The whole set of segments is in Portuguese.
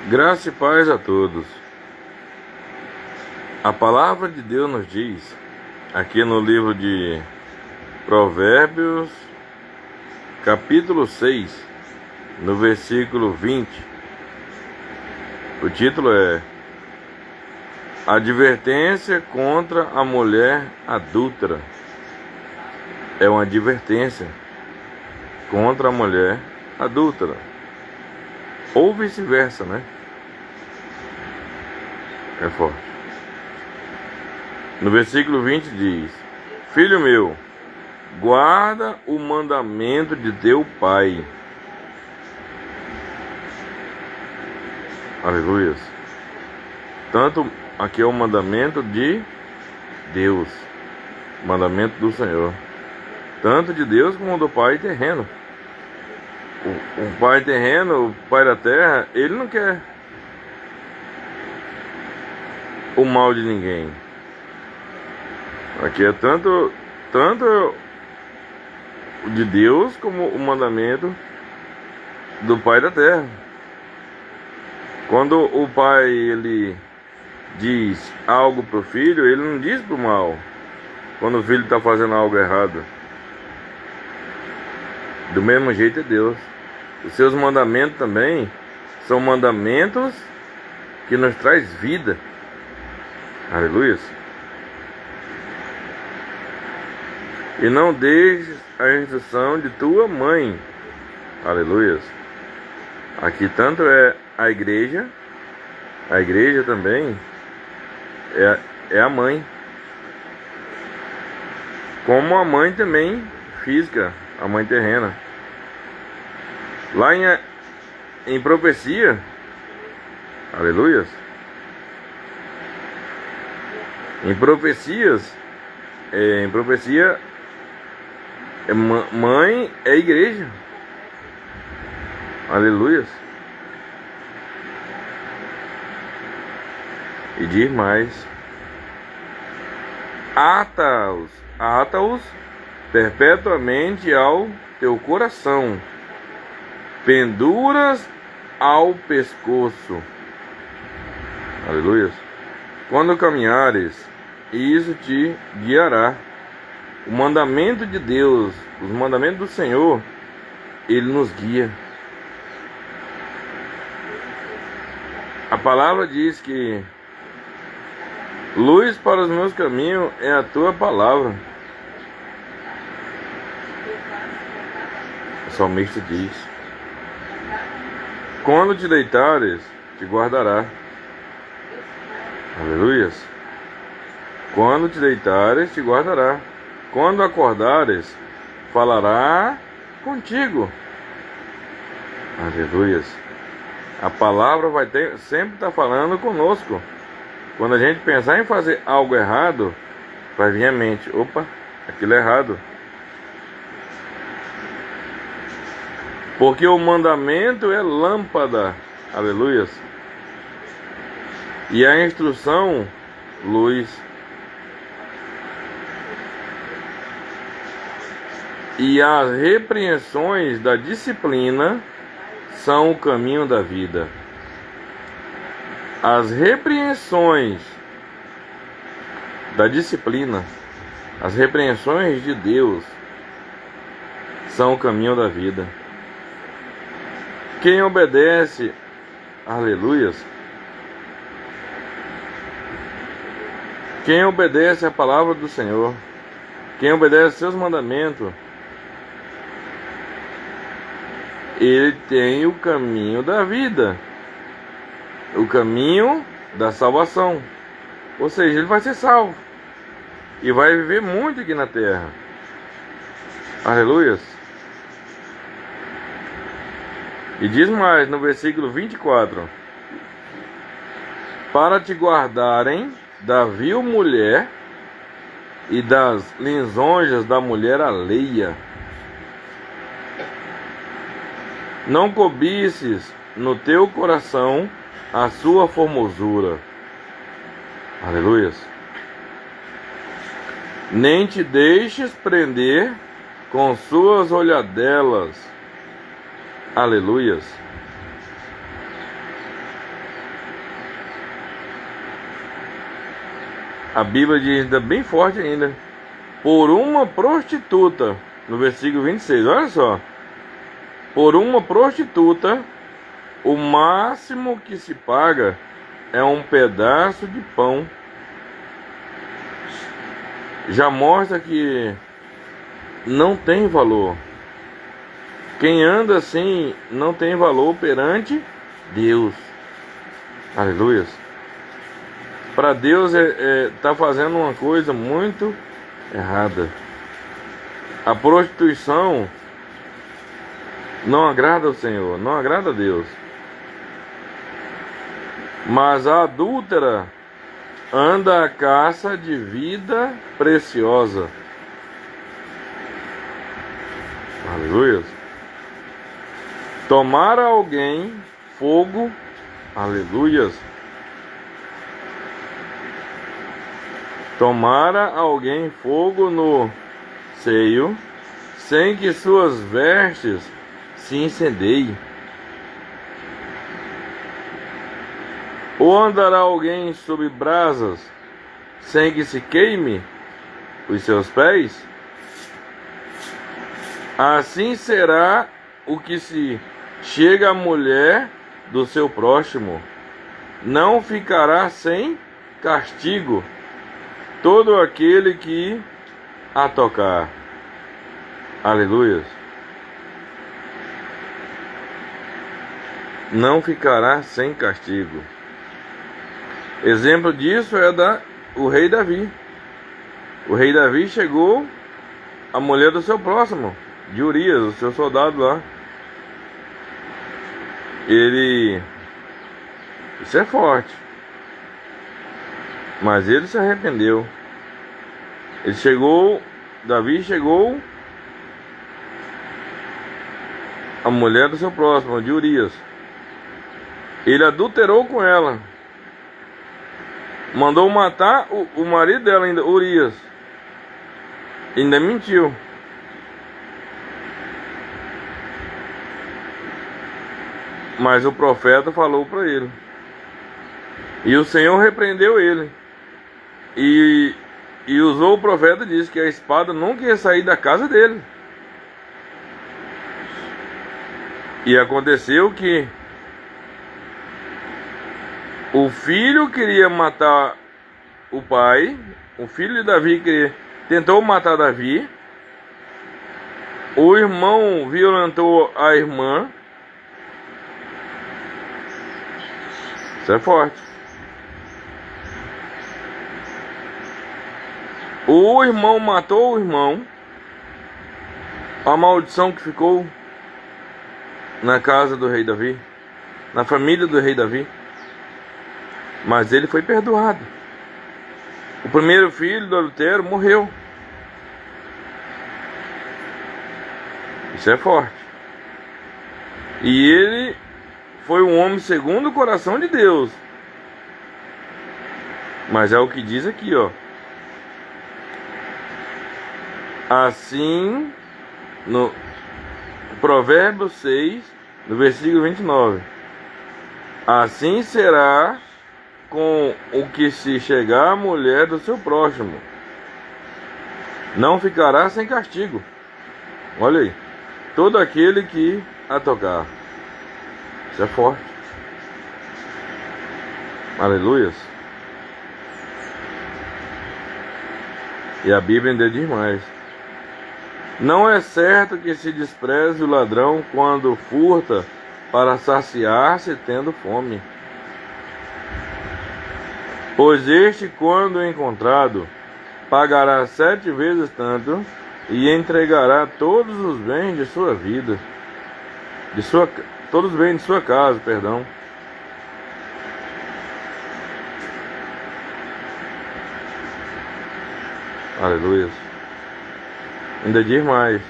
Graça e paz a todos. A palavra de Deus nos diz, aqui no livro de Provérbios, capítulo 6, no versículo 20. O título é Advertência contra a mulher adúltera. É uma advertência contra a mulher adúltera. Ou vice-versa, né? É forte. No versículo 20 diz: Filho meu, guarda o mandamento de teu pai. Aleluia. Tanto aqui é o mandamento de Deus, mandamento do Senhor, tanto de Deus como do pai terreno. O pai terreno, o pai da terra, ele não quer o mal de ninguém. Aqui é tanto de Deus como o mandamento do pai da terra. Quando o pai ele diz algo pro filho, ele não diz pro mal. Quando o filho está fazendo algo errado, do mesmo jeito é Deus. Os seus mandamentos também são mandamentos que nos traz vida. Aleluia. E não deixes a instrução de tua mãe. Aleluia. Aqui tanto é a igreja também é a mãe. Como a mãe também física, a mãe terrena. Lá em profecia, aleluia, em profecia, mãe é igreja, aleluia. E diz mais: ata-os perpetuamente ao teu coração, penduras ao pescoço. Aleluia. Quando caminhares, isso te guiará. O mandamento de Deus, os mandamentos do Senhor, ele nos guia. A palavra diz que luz para os meus caminhos é a tua palavra. O salmista diz: quando te deitares, te guardará. Aleluia. Quando te deitares, te guardará. Quando acordares, falará contigo. Aleluia. A palavra vai sempre estar falando conosco. Quando a gente pensar em fazer algo errado, vai vir à mente: opa, aquilo é errado. Porque o mandamento é lâmpada, aleluia, e a instrução, luz. E as repreensões da disciplina são o caminho da vida. As repreensões da disciplina, as repreensões de Deus, são o caminho da vida. Quem obedece, aleluia, quem obedece a palavra do Senhor, quem obedece seus mandamentos, ele tem o caminho da vida, o caminho da salvação. Ou seja, ele vai ser salvo e vai viver muito aqui na terra. Aleluia. E diz mais no versículo 24: para te guardarem da vil mulher e das lisonjas da mulher alheia. Não cobices no teu coração a sua formosura. Aleluia. Nem te deixes prender com suas olhadelas. Aleluias. A Bíblia diz ainda bem forte ainda, por uma prostituta, no versículo 26, olha só. Por uma prostituta, o máximo que se paga é um pedaço de pão. Já mostra que não tem valor. Quem anda assim não tem valor perante Deus. Aleluia. Para Deus tá fazendo uma coisa muito errada. A prostituição não agrada ao Senhor, não agrada a Deus. Mas a adúltera anda à caça de vida preciosa. Aleluia. Tomara alguém fogo, aleluia. Tomara alguém fogo no seio, sem que suas vestes se incendeiem. Ou andará alguém sob brasas, sem que se queime os seus pés? Assim será o que se chega à mulher do seu próximo. Não ficará sem castigo todo aquele que a tocar. Aleluia. Não ficará sem castigo. Exemplo disso é o rei Davi. O rei Davi chegou à mulher do seu próximo, de Urias, o seu soldado lá. Isso é forte. Mas ele se arrependeu. Davi chegou à mulher do seu próximo, de Urias. Ele adulterou com ela. Mandou matar o marido dela ainda, Urias. Ainda mentiu. Mas o profeta falou para ele. E o Senhor repreendeu ele. E usou o profeta e disse que a espada nunca ia sair da casa dele. E aconteceu que o filho queria matar o pai. O filho de Davi tentou matar Davi. O irmão violentou a irmã. Isso é forte. O irmão matou o irmão. A maldição que ficou na casa do rei Davi, na família do rei Davi. Mas ele foi perdoado. O primeiro filho do adultério morreu. Isso é forte. E ele foi um homem segundo o coração de Deus. Mas é o que diz aqui, ó. Assim, no Provérbios 6, no versículo 29. Assim será com o que se chegar à mulher do seu próximo. Não ficará sem castigo. Olha aí. Todo aquele que a tocar. Isso é forte. Aleluia. E a Bíblia ainda diz mais. Não é certo que se despreze o ladrão quando furta para saciar-se tendo fome. Pois este, quando encontrado, pagará 7 vezes tanto e entregará todos os bens de sua vida, todos os bens de sua casa, perdão. Aleluia. Ainda diz mais.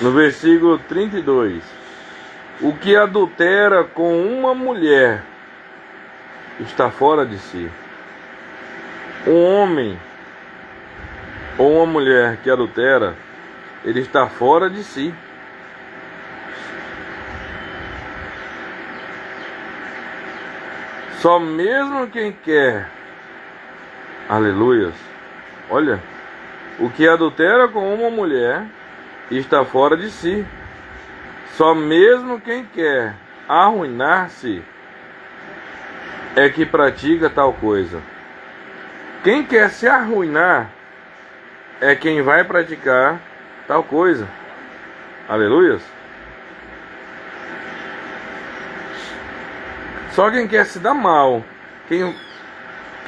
No versículo 32. O que adultera com uma mulher está fora de si. Um homem ou uma mulher que adultera, ele está fora de si. Só mesmo quem quer Aleluias. Olha, o que adultera com uma mulher está fora de si. Só mesmo quem quer arruinar-se é que pratica tal coisa. Quem quer se arruinar é quem vai praticar tal coisa. Aleluias. Só quem quer se dar mal, quem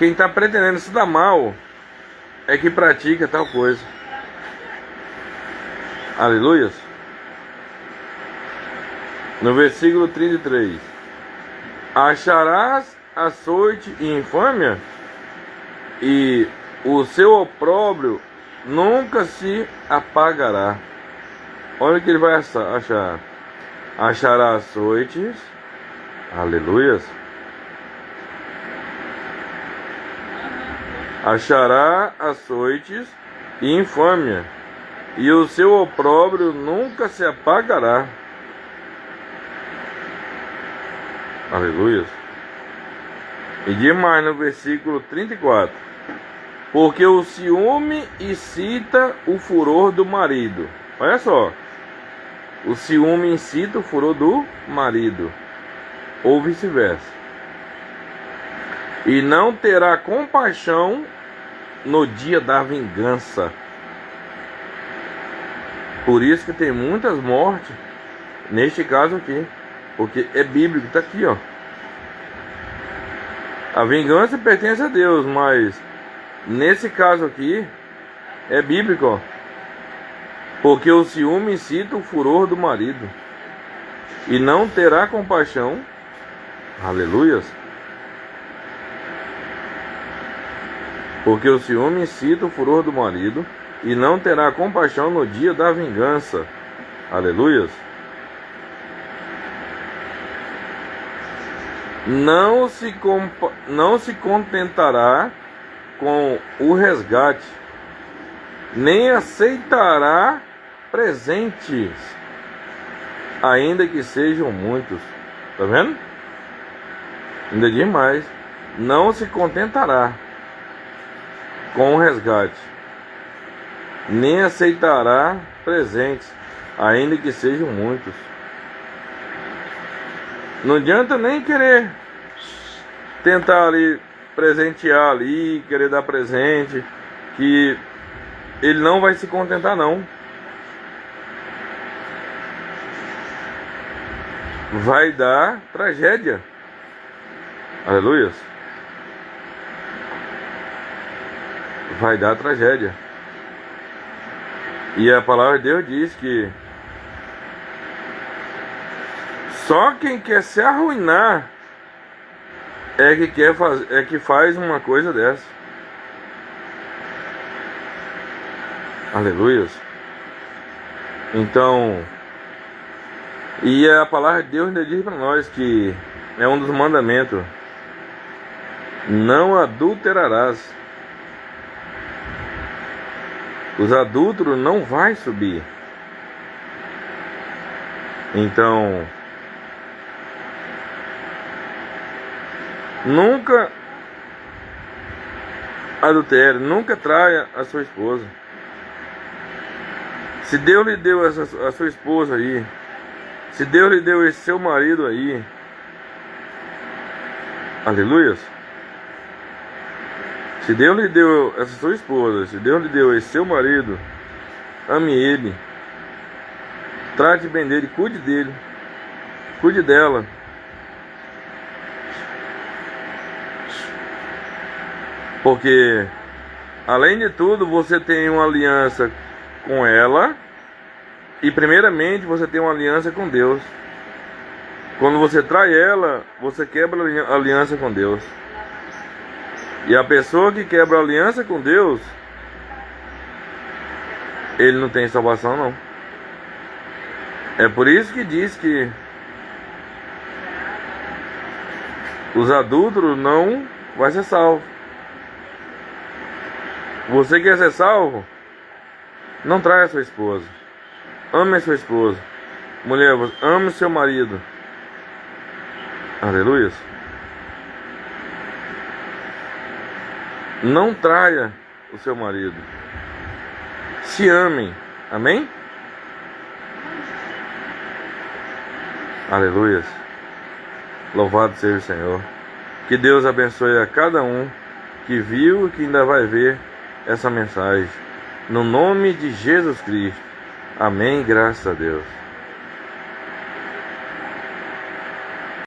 está pretendendo se dar mal, é que pratica tal coisa. Aleluias. No versículo 33. Acharás açoite e infâmia, e o seu opróbrio nunca se apagará. Olha o que ele vai achar. Achará açoites. Aleluias. Achará açoites e infâmia, e o seu opróbrio nunca se apagará. Aleluia. E diz mais no versículo 34. Porque o ciúme incita o furor do marido. Olha só. O ciúme incita o furor do marido, ou vice-versa. E não terá compaixão no dia da vingança. Por isso que tem muitas mortes neste caso aqui, porque é bíblico, está aqui, ó. A vingança pertence a Deus, mas nesse caso aqui é bíblico, ó. Porque o ciúme incita o furor do marido, e não terá compaixão. Aleluias. Porque o ciúme incita o furor do marido, e não terá compaixão no dia da vingança. Aleluias. Não se contentará com o resgate, nem aceitará presentes, ainda que sejam muitos. Tá vendo? Ainda diz mais. Não se contentará com o resgate, nem aceitará presentes, ainda que sejam muitos. Não adianta nem querer tentar ali presentear ali, querer dar presente, que ele não vai se contentar não. Vai dar tragédia. Aleluia. Vai dar tragédia. E a palavra de Deus diz que só quem quer se arruinar é que faz uma coisa dessa. Aleluia. Então, e a palavra de Deus ainda diz para nós que é um dos mandamentos: não adulterarás. Os adúlteros não vai subir. Então, nunca adultere, nunca traia a sua esposa. Se Deus lhe deu a sua esposa aí, se Deus lhe deu esse seu marido aí, aleluia. Se Deus lhe deu essa sua esposa, se Deus lhe deu esse seu marido, ame ele, trate bem dele, cuide dele, cuide dela. Porque, além de tudo, você tem uma aliança com ela, e primeiramente você tem uma aliança com Deus. Quando você trai ela, você quebra a aliança com Deus. E a pessoa que quebra a aliança com Deus, ele não tem salvação não. É por isso que diz que os adúlteros não vai ser salvo. Você quer ser salvo? Não traia a sua esposa. Ame a sua esposa. Mulher, ame o seu marido. Aleluia. Não traia o seu marido. Se amem. Amém? Aleluias. Louvado seja o Senhor. Que Deus abençoe a cada um que viu e que ainda vai ver essa mensagem. No nome de Jesus Cristo. Amém. Graças a Deus.